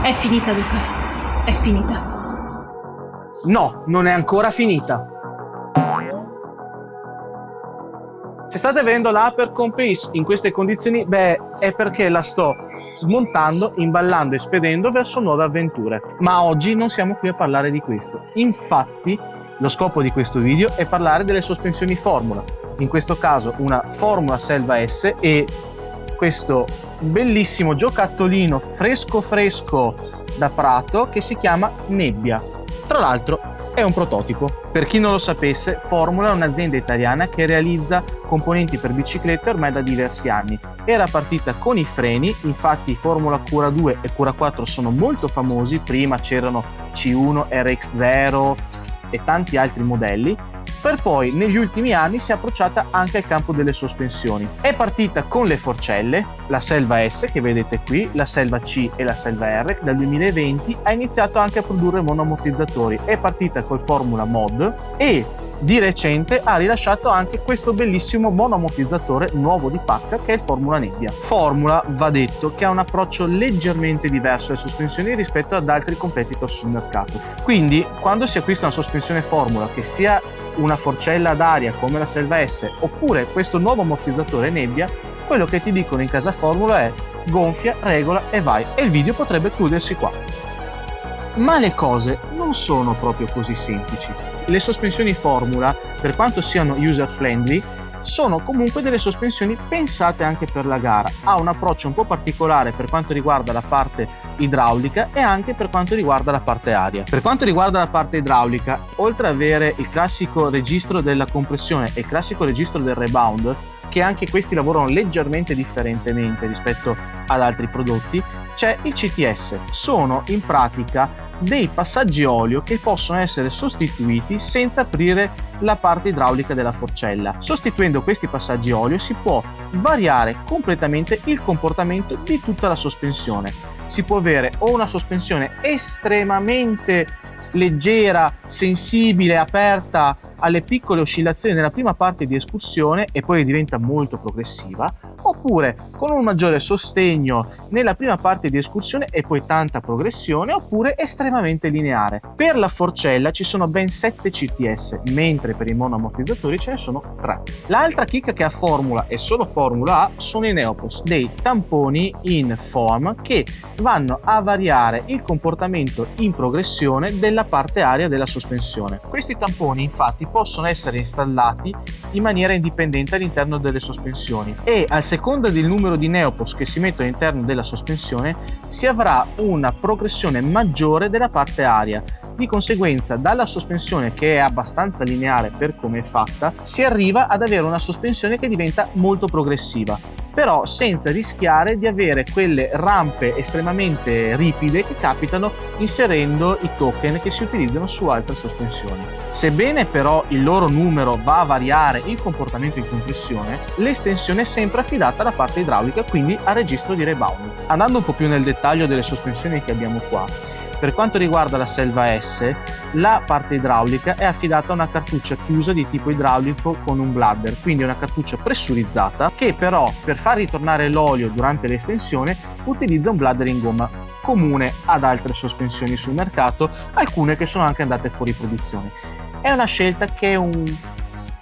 È finita, Luca. È finita. No, non è ancora finita. Se state vedendo la Apercon Pace in queste condizioni, è perché la sto smontando, imballando e spedendo verso nuove avventure. Ma oggi non siamo qui a parlare di questo. Infatti, lo scopo di questo video è parlare delle sospensioni Formula. In questo caso una Formula Selva S e questo bellissimo giocattolino fresco da Prato che si chiama Nebbia. Tra l'altro è un prototipo. Per chi non lo sapesse, Formula è un'azienda italiana che realizza componenti per biciclette ormai da diversi anni. Era partita con i freni, infatti Formula Cura 2 e Cura 4 sono molto famosi, prima c'erano C1, RX0 e tanti altri modelli, per poi negli ultimi anni si è approcciata anche al campo delle sospensioni. È partita con le forcelle, la Selva S che vedete qui, la Selva C e la Selva R, dal 2020 ha iniziato anche a produrre monoammortizzatori, è partita col Formula Mod e di recente ha rilasciato anche questo bellissimo monoammortizzatore nuovo di pacca che è il Formula Nebbia. Formula, va detto, che ha un approccio leggermente diverso alle sospensioni rispetto ad altri competitor sul mercato. Quindi quando si acquista una sospensione Formula, che sia una forcella ad aria come la Selva S oppure questo nuovo ammortizzatore Nebbia, quello che ti dicono in casa Formula è gonfia, regola e vai, e il video potrebbe chiudersi qua. Ma le cose non sono proprio così semplici. Le sospensioni Formula, per quanto siano user friendly, sono comunque delle sospensioni pensate anche per la gara. Ha un approccio un po' particolare per quanto riguarda la parte idraulica e anche per quanto riguarda la parte aria. Per quanto riguarda la parte idraulica, oltre ad avere il classico registro della compressione e il classico registro del rebound, che anche questi lavorano leggermente differentemente rispetto ad altri prodotti, c'è il CTS. Sono in pratica dei passaggi olio che possono essere sostituiti senza aprire la parte idraulica della forcella. Sostituendo questi passaggi olio si può variare completamente il comportamento di tutta la sospensione. Si può avere o una sospensione estremamente leggera, sensibile, aperta alle piccole oscillazioni nella prima parte di escursione e poi diventa molto progressiva, oppure con un maggiore sostegno nella prima parte di escursione e poi tanta progressione, oppure estremamente lineare. Per la forcella ci sono ben 7 CTS, mentre per i monoammortizzatori ce ne sono 3. L'altra chicca che ha Formula e solo Formula ha sono i Neopos, dei tamponi in foam che vanno a variare il comportamento in progressione della parte aria della sospensione. Questi tamponi infatti possono essere installati in maniera indipendente all'interno delle sospensioni e a seconda del numero di Neopos che si mettono all'interno della sospensione si avrà una progressione maggiore della parte aria. Di conseguenza, dalla sospensione che è abbastanza lineare per come è fatta, si arriva ad avere una sospensione che diventa molto progressiva, però senza rischiare di avere quelle rampe estremamente ripide che capitano inserendo i token che si utilizzano su altre sospensioni. Sebbene però il loro numero va a variare il comportamento in compressione, l'estensione è sempre affidata alla parte idraulica, quindi al registro di rebound. Andando un po' più nel dettaglio delle sospensioni che abbiamo qua, per quanto riguarda la Selva S, la parte idraulica è affidata a una cartuccia chiusa di tipo idraulico con un bladder, quindi una cartuccia pressurizzata che però per far ritornare l'olio durante l'estensione utilizza un bladder in gomma, comune ad altre sospensioni sul mercato, alcune che sono anche andate fuori produzione. È una scelta che è un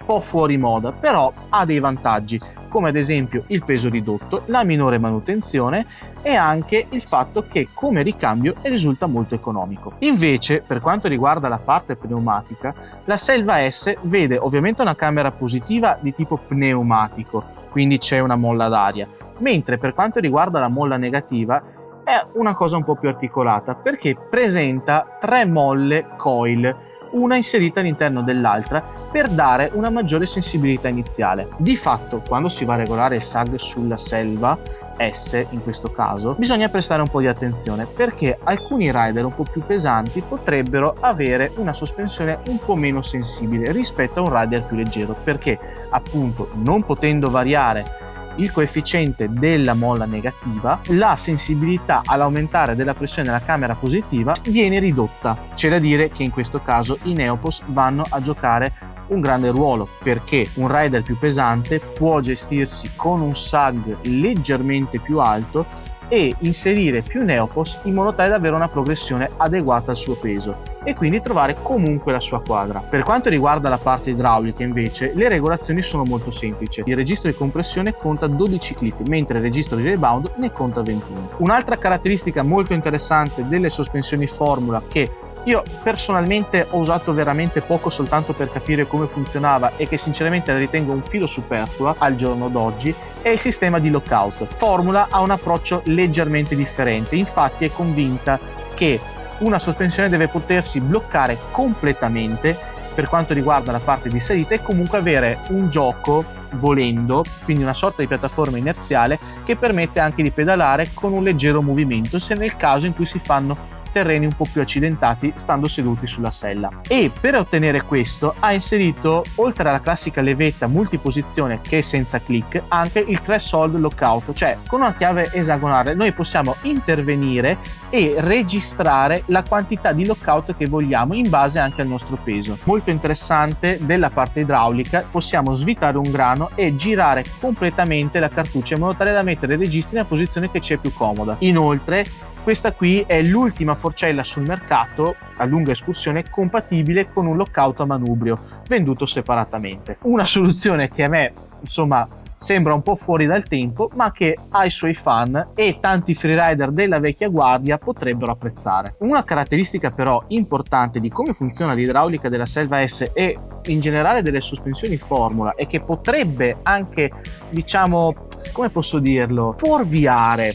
po' fuori moda, però ha dei vantaggi, come ad esempio il peso ridotto, la minore manutenzione e anche il fatto che come ricambio risulta molto economico. Invece, per quanto riguarda la parte pneumatica, la Selva S vede ovviamente una camera positiva di tipo pneumatico, quindi c'è una molla d'aria, mentre per quanto riguarda la molla negativa è una cosa un po' più articolata perché presenta 3 molle coil, una inserita all'interno dell'altra per dare una maggiore sensibilità iniziale. Di fatto, quando si va a regolare il sag sulla Selva S, in questo caso, bisogna prestare un po' di attenzione perché alcuni rider un po' più pesanti potrebbero avere una sospensione un po' meno sensibile rispetto a un rider più leggero, perché appunto non potendo variare il coefficiente della molla negativa, la sensibilità all'aumentare della pressione della camera positiva viene ridotta. C'è da dire che in questo caso i Neopos vanno a giocare un grande ruolo perché un rider più pesante può gestirsi con un sag leggermente più alto e inserire più Neopos in modo tale da avere una progressione adeguata al suo peso e quindi trovare comunque la sua quadra. Per quanto riguarda la parte idraulica invece, le regolazioni sono molto semplici. Il registro di compressione conta 12 click, mentre il registro di rebound ne conta 21. Un'altra caratteristica molto interessante delle sospensioni Formula, che io personalmente ho usato veramente poco soltanto per capire come funzionava e che sinceramente la ritengo un filo superflua al giorno d'oggi, è il sistema di lockout. Formula ha un approccio leggermente differente, infatti è convinta che una sospensione deve potersi bloccare completamente per quanto riguarda la parte di salita e comunque avere un gioco volendo, quindi una sorta di piattaforma inerziale che permette anche di pedalare con un leggero movimento se nel caso in cui si fanno terreni un po' più accidentati stando seduti sulla sella. E per ottenere questo ha inserito, oltre alla classica levetta multiposizione che è senza click, anche il threshold lockout, cioè con una chiave esagonale noi possiamo intervenire e registrare la quantità di lockout che vogliamo in base anche al nostro peso. Molto interessante della parte idraulica, possiamo svitare un grano e girare completamente la cartuccia in modo tale da mettere il registro nella posizione che ci è più comoda. Inoltre questa qui è l'ultima forcella sul mercato a lunga escursione compatibile con un lockout a manubrio venduto separatamente. Una soluzione che a me insomma sembra un po' fuori dal tempo, ma che ha i suoi fan e tanti freerider della vecchia guardia potrebbero apprezzare. Una caratteristica però importante di come funziona l'idraulica della Selva S e in generale delle sospensioni Formula e che potrebbe anche, diciamo, come posso dirlo, fuorviare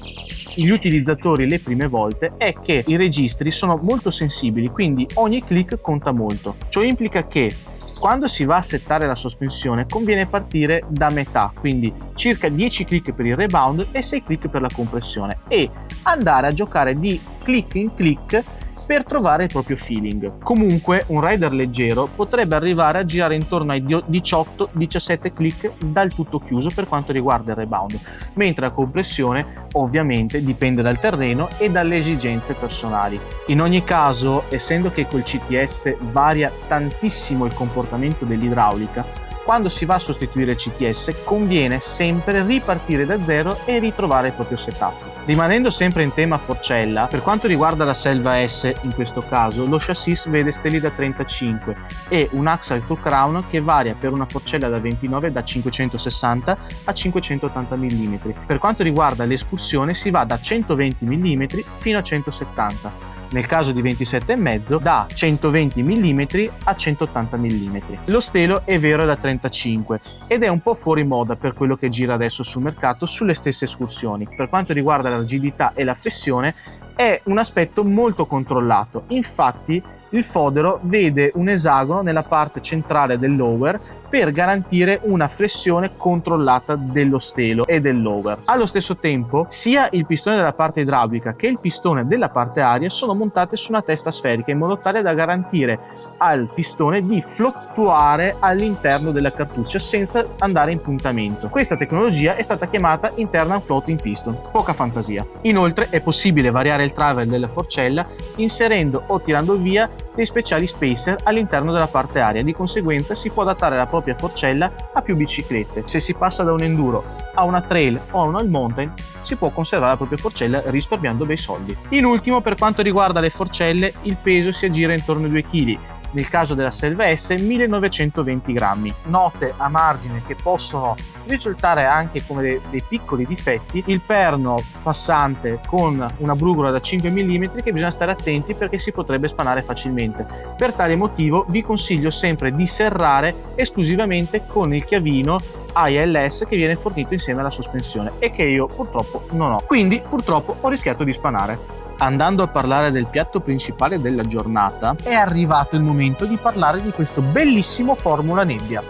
gli utilizzatori le prime volte è che i registri sono molto sensibili, quindi ogni click conta molto. Ciò implica che quando si va a settare la sospensione conviene partire da metà, quindi circa 10 click per il rebound e 6 click per la compressione, e andare a giocare di click in click per trovare il proprio feeling. Comunque un rider leggero potrebbe arrivare a girare intorno ai 18-17 click dal tutto chiuso per quanto riguarda il rebound, mentre la compressione ovviamente dipende dal terreno e dalle esigenze personali. In ogni caso, essendo che col CTS varia tantissimo il comportamento dell'idraulica, quando si va a sostituire il CTS conviene sempre ripartire da zero e ritrovare il proprio setup. Rimanendo sempre in tema forcella, per quanto riguarda la Selva S in questo caso, lo chassis vede steli da 35 e un axle to crown che varia per una forcella da 29 da 560 a 580 mm. Per quanto riguarda l'escursione si va da 120 mm fino a 170. Nel caso di 27,5 da 120 mm a 180 mm. Lo stelo è vero da 35 ed è un po' fuori moda per quello che gira adesso sul mercato sulle stesse escursioni. Per quanto riguarda la rigidità e la flessione è un aspetto molto controllato. Infatti il fodero vede un esagono nella parte centrale del lower per garantire una flessione controllata dello stelo e del lower. Allo stesso tempo, sia il pistone della parte idraulica che il pistone della parte aria sono montate su una testa sferica in modo tale da garantire al pistone di fluttuare all'interno della cartuccia senza andare in puntamento. Questa tecnologia è stata chiamata Internal Floating Piston. Poca fantasia. Inoltre è possibile variare il travel della forcella inserendo o tirando via dei speciali spacer all'interno della parte aria. Di conseguenza si può adattare la propria forcella a più biciclette. Se si passa da un enduro a una trail o a una all mountain si può conservare la propria forcella risparmiando bei soldi. In ultimo, per quanto riguarda le forcelle, il peso si aggira intorno ai 2 kg. Nel caso della Selva S 1920 grammi. Note a margine che possono risultare anche come dei piccoli difetti: il perno passante con una brugola da 5 mm che bisogna stare attenti perché si potrebbe spanare facilmente. Per tale motivo vi consiglio sempre di serrare esclusivamente con il chiavino ILS che viene fornito insieme alla sospensione e che io purtroppo non ho, quindi purtroppo ho rischiato di spanare. Andando a parlare del piatto principale della giornata, è arrivato il momento di parlare di questo bellissimo Formula Nebbia.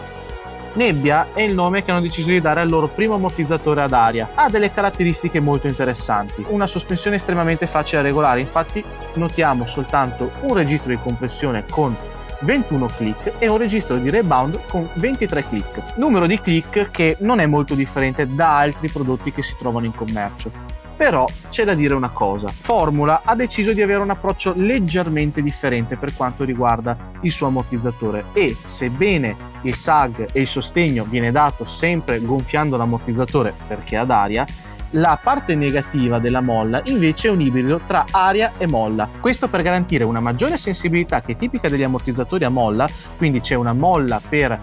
Nebbia è il nome che hanno deciso di dare al loro primo ammortizzatore ad aria. Ha delle caratteristiche molto interessanti, una sospensione estremamente facile da regolare, infatti notiamo soltanto un registro di compressione con 21 click e un registro di rebound con 23 click. Numero di click che non è molto differente da altri prodotti che si trovano in commercio. Però c'è da dire una cosa: Formula ha deciso di avere un approccio leggermente differente per quanto riguarda il suo ammortizzatore e sebbene il sag e il sostegno viene dato sempre gonfiando l'ammortizzatore perché è ad aria, La parte negativa della molla invece è un ibrido tra aria e molla. Questo per garantire una maggiore sensibilità che è tipica degli ammortizzatori a molla, quindi c'è una molla per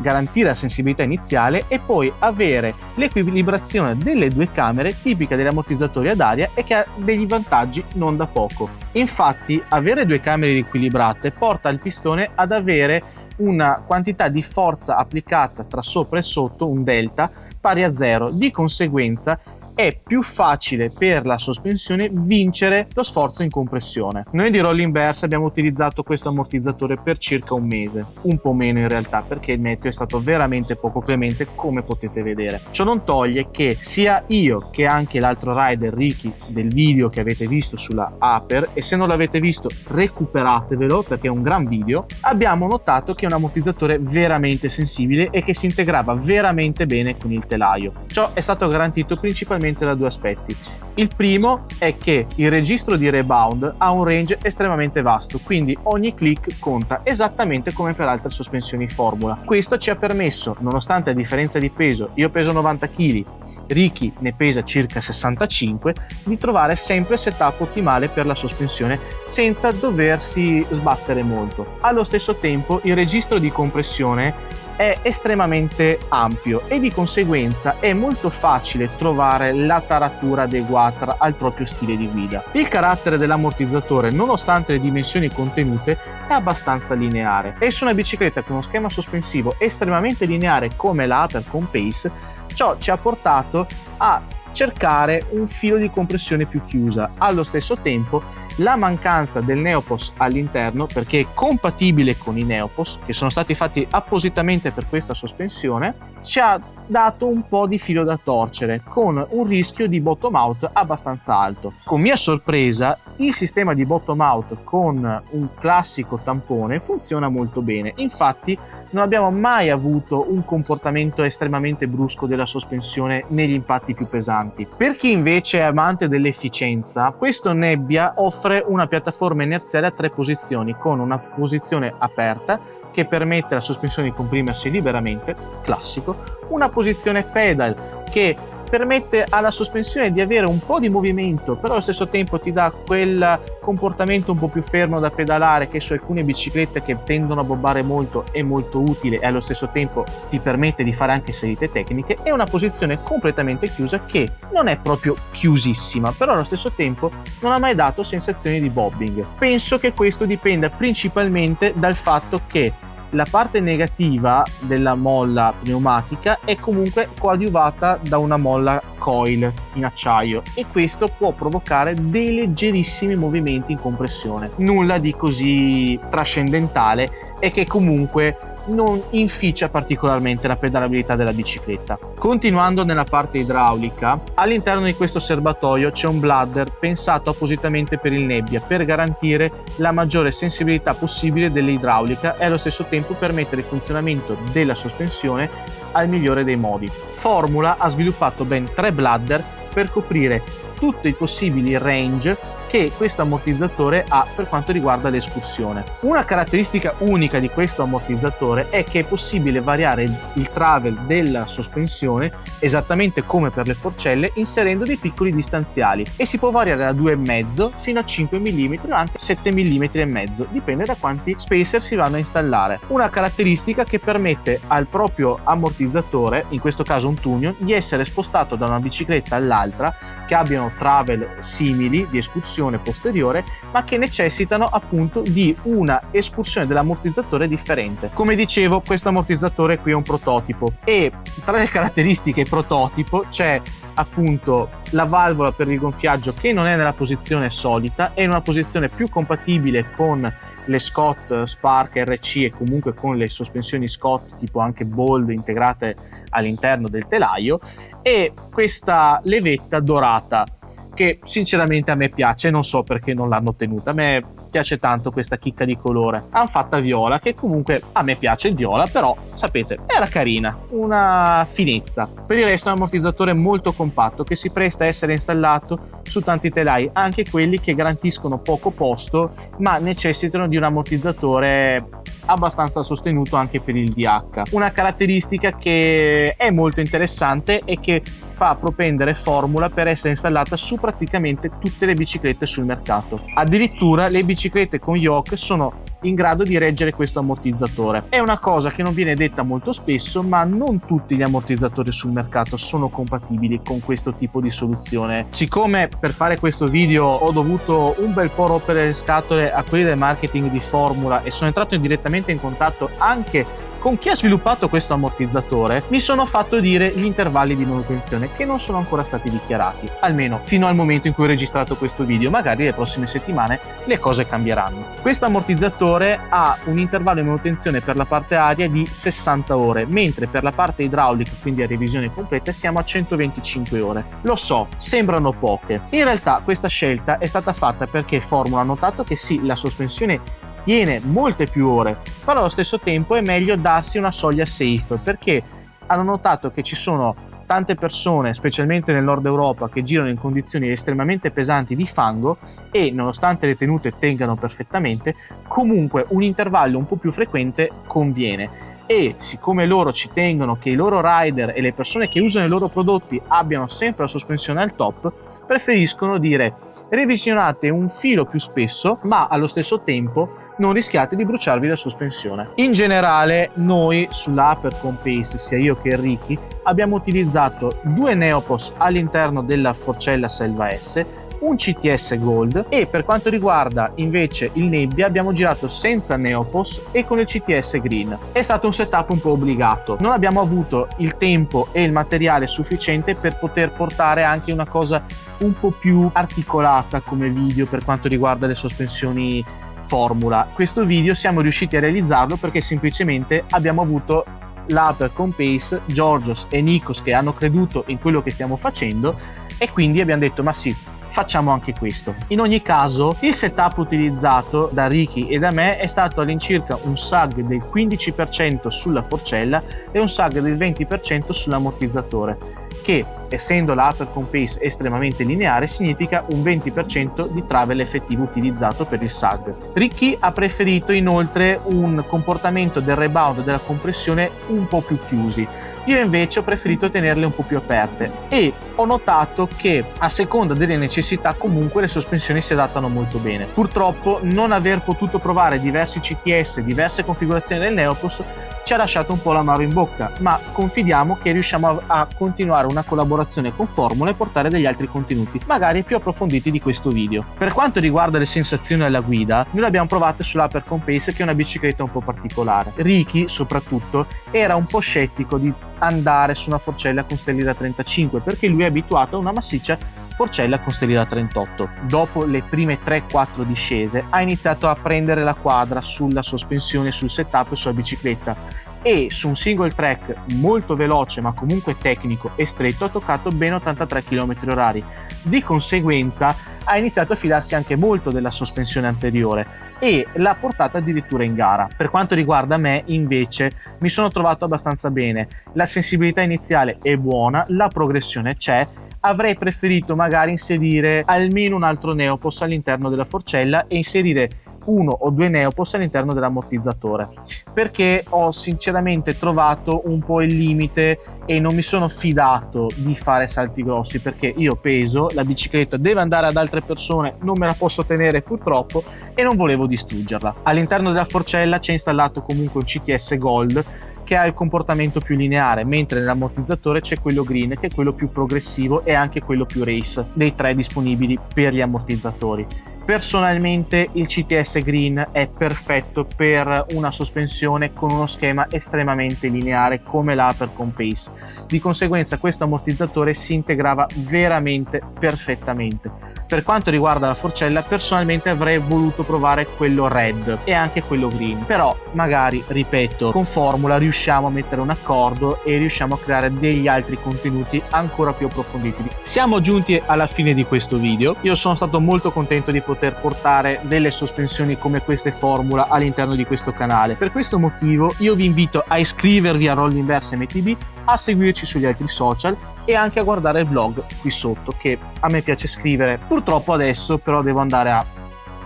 garantire la sensibilità iniziale e poi avere l'equilibrazione delle due camere tipica degli ammortizzatori ad aria e che ha degli vantaggi non da poco. Infatti avere due camere riequilibrate porta il pistone ad avere una quantità di forza applicata tra sopra e sotto, un delta, pari a 0. Di conseguenza è più facile per la sospensione vincere lo sforzo in compressione. Noi di Rolling Bears abbiamo utilizzato questo ammortizzatore per circa un mese, un po' meno in realtà, perché il meteo è stato veramente poco clemente, come potete vedere. Ciò non toglie che sia io che anche l'altro rider Ricky del video che avete visto sulla Aper, e se non l'avete visto recuperatevelo perché è un gran video, abbiamo notato che è un ammortizzatore veramente sensibile e che si integrava veramente bene con il telaio. Ciò è stato garantito principalmente da due aspetti. Il primo è che il registro di rebound ha un range estremamente vasto, quindi ogni click conta, esattamente come per altre sospensioni formula. Questo ci ha permesso, nonostante la differenza di peso, io peso 90 kg, Ricky ne pesa circa 65, di trovare sempre il setup ottimale per la sospensione senza doversi sbattere molto. Allo stesso tempo il registro di compressione è estremamente ampio e di conseguenza è molto facile trovare la taratura adeguata al proprio stile di guida. Il carattere dell'ammortizzatore, nonostante le dimensioni contenute, è abbastanza lineare e su una bicicletta con uno schema sospensivo estremamente lineare come la Aper con Pace, ciò ci ha portato a cercare un filo di compressione più chiusa. Allo stesso tempo la mancanza del Neopos all'interno, perché è compatibile con i Neopos che sono stati fatti appositamente per questa sospensione, ci ha dato un po' di filo da torcere con un rischio di bottom out abbastanza alto. Con mia sorpresa il sistema di bottom out con un classico tampone funziona molto bene, infatti non abbiamo mai avuto un comportamento estremamente brusco della sospensione negli impatti più pesanti. Per chi invece è amante dell'efficienza, questo Nebbia offre una piattaforma inerziale a 3 posizioni, con una posizione aperta che permette alla sospensione di comprimersi liberamente, classico, una posizione pedal che permette alla sospensione di avere un po' di movimento, però allo stesso tempo ti dà quel comportamento un po' più fermo da pedalare che su alcune biciclette che tendono a bobbare molto è molto utile e allo stesso tempo ti permette di fare anche salite tecniche, e una posizione completamente chiusa che non è proprio chiusissima, però allo stesso tempo non ha mai dato sensazioni di bobbing. Penso che questo dipenda principalmente dal fatto che la parte negativa della molla pneumatica è comunque coadiuvata da una molla coil in acciaio e questo può provocare dei leggerissimi movimenti in compressione, nulla di così trascendentale e che comunque non inficia particolarmente la pedalabilità della bicicletta. Continuando nella parte idraulica, all'interno di questo serbatoio c'è un bladder pensato appositamente per il Nebbia per garantire la maggiore sensibilità possibile dell'idraulica e allo stesso tempo permettere il funzionamento della sospensione al migliore dei modi. Formula ha sviluppato ben 3 bladder per coprire tutti i possibili range che questo ammortizzatore ha per quanto riguarda l'escursione. Una caratteristica unica di questo ammortizzatore è che è possibile variare il travel della sospensione esattamente come per le forcelle inserendo dei piccoli distanziali e si può variare da 2,5 fino a 5 mm o anche 7 mm e mezzo, dipende da quanti spacer si vanno a installare. Una caratteristica che permette al proprio ammortizzatore, in questo caso un Tunion, di essere spostato da una bicicletta all'altra che abbiano travel simili di escursione posteriore ma che necessitano appunto di una escursione dell'ammortizzatore differente. Come dicevo, questo ammortizzatore qui è un prototipo e tra le caratteristiche prototipo c'è appunto la valvola per il gonfiaggio che non è nella posizione solita, è in una posizione più compatibile con le Scott Spark RC e comunque con le sospensioni Scott tipo anche Bold integrate all'interno del telaio, e questa levetta dorata che sinceramente a me piace, non so perché non l'hanno tenuta, a me piace tanto questa chicca di colore. Hanno fatta viola, che comunque a me piace il viola, però sapete, era carina, una finezza. Per il resto è un ammortizzatore molto compatto che si presta a essere installato su tanti telai, anche quelli che garantiscono poco posto ma necessitano di un ammortizzatore abbastanza sostenuto anche per il DH. Una caratteristica che è molto interessante è che fa propendere Formula per essere installata su praticamente tutte le biciclette sul mercato. Addirittura le biciclette con yoke sono in grado di reggere questo ammortizzatore. È una cosa che non viene detta molto spesso, ma non tutti gli ammortizzatori sul mercato sono compatibili con questo tipo di soluzione. Siccome per fare questo video ho dovuto un bel po' rompere le scatole a quelli del marketing di Formula e sono entrato direttamente in contatto anche con chi ha sviluppato questo ammortizzatore, mi sono fatto dire gli intervalli di manutenzione che non sono ancora stati dichiarati, almeno fino al momento in cui ho registrato questo video. Magari le prossime settimane le cose cambieranno. Questo ammortizzatore ha un intervallo di manutenzione per la parte aria di 60 ore, mentre per la parte idraulica, quindi a revisione completa, siamo a 125 ore. Lo so, sembrano poche. In realtà questa scelta è stata fatta perché Formula ha notato che sì, la sospensione tiene molte più ore, però allo stesso tempo è meglio darsi una soglia safe, perché hanno notato che ci sono tante persone, specialmente nel nord Europa, che girano in condizioni estremamente pesanti di fango e nonostante le tenute tengano perfettamente, comunque un intervallo un po' più frequente conviene. E siccome loro ci tengono che i loro rider e le persone che usano i loro prodotti abbiano sempre la sospensione al top, preferiscono dire: revisionate un filo più spesso, ma allo stesso tempo non rischiate di bruciarvi la sospensione. In generale, noi sulla Apercon Pace, sia io che Ricky, abbiamo utilizzato 2 Neopos all'interno della forcella Selva S, un CTS Gold, e per quanto riguarda invece il nebbia abbiamo girato senza Neopos e con il CTS Green. È stato un setup un po' obbligato, non abbiamo avuto il tempo e il materiale sufficiente per poter portare anche una cosa un po' più articolata come video per quanto riguarda le sospensioni Formula. Questo video siamo riusciti a realizzarlo perché semplicemente abbiamo avuto l'Apercon Pace, Georgios e Nikos che hanno creduto in quello che stiamo facendo e quindi abbiamo detto: ma sì, facciamo anche questo. In ogni caso, il setup utilizzato da Ricky e da me è stato all'incirca un sag del 15% sulla forcella e un sag del 20% sull'ammortizzatore, che essendo la Apercon Pace estremamente lineare significa un 20% di travel effettivo utilizzato per il sag. Ricky ha preferito inoltre un comportamento del rebound della compressione un po' più chiusi, io invece ho preferito tenerle un po' più aperte e ho notato che a seconda delle necessità comunque le sospensioni si adattano molto bene. Purtroppo non aver potuto provare diversi CTS, diverse configurazioni del Neopos ci ha lasciato un po' l'amaro in bocca, ma confidiamo che riusciamo a continuare una collaborazione con Formula e portare degli altri contenuti, magari più approfonditi di questo video. Per quanto riguarda le sensazioni alla guida, noi le abbiamo provate sull'Apercon Pace, che è una bicicletta un po' particolare. Ricky, soprattutto, era un po' scettico di andare su una forcella con steli da 35 perché lui è abituato a una massiccia forcella con steli da 38. Dopo le prime 3-4 discese ha iniziato a prendere la quadra sulla sospensione, sul setup e sulla bicicletta, e su un single track molto veloce ma comunque tecnico e stretto ha toccato ben 83 km/h. Di conseguenza ha iniziato a fidarsi anche molto della sospensione anteriore e l'ha portata addirittura in gara. Per quanto riguarda me invece mi sono trovato abbastanza bene, la sensibilità iniziale è buona, la progressione c'è. Avrei preferito magari inserire almeno un altro Neopos all'interno della forcella e inserire 1 o 2 Neopos all'interno dell'ammortizzatore, perché ho sinceramente trovato un po' il limite e non mi sono fidato di fare salti grossi, perché io peso, la bicicletta deve andare ad altre persone, non me la posso tenere purtroppo e non volevo distruggerla. All'interno della forcella c'è installato comunque un CTS Gold che ha il comportamento più lineare, mentre nell'ammortizzatore c'è quello Green che è quello più progressivo e anche quello più race dei 3 disponibili per gli ammortizzatori. Personalmente il CTS Green è perfetto per una sospensione con uno schema estremamente lineare come l'Apercon Pace. Di conseguenza questo ammortizzatore si integrava veramente perfettamente. Per quanto riguarda la forcella, personalmente avrei voluto provare quello Red e anche quello Green, però magari, ripeto, con Formula riusciamo a mettere un accordo e riusciamo a creare degli altri contenuti ancora più approfonditi. Siamo giunti alla fine di questo video. Io sono stato molto contento di poter portare delle sospensioni come queste Formula all'interno di questo canale. Per questo motivo io vi invito a iscrivervi a Rollinverse MTB, a seguirci sugli altri social e anche a guardare il blog qui sotto, che a me piace scrivere. Purtroppo adesso però devo andare a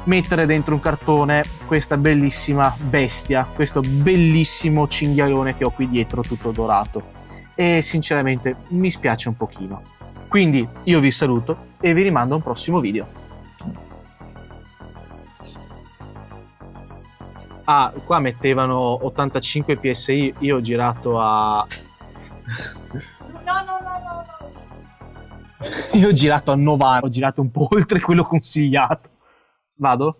mettere dentro un cartone questa bellissima bestia, questo bellissimo cinghialone che ho qui dietro tutto dorato e sinceramente mi spiace un pochino. Quindi io vi saluto e vi rimando a un prossimo video. Ah, qua mettevano 85 PSI, io ho girato a... No. Io ho girato a 90, ho girato un po' oltre quello consigliato. Vado?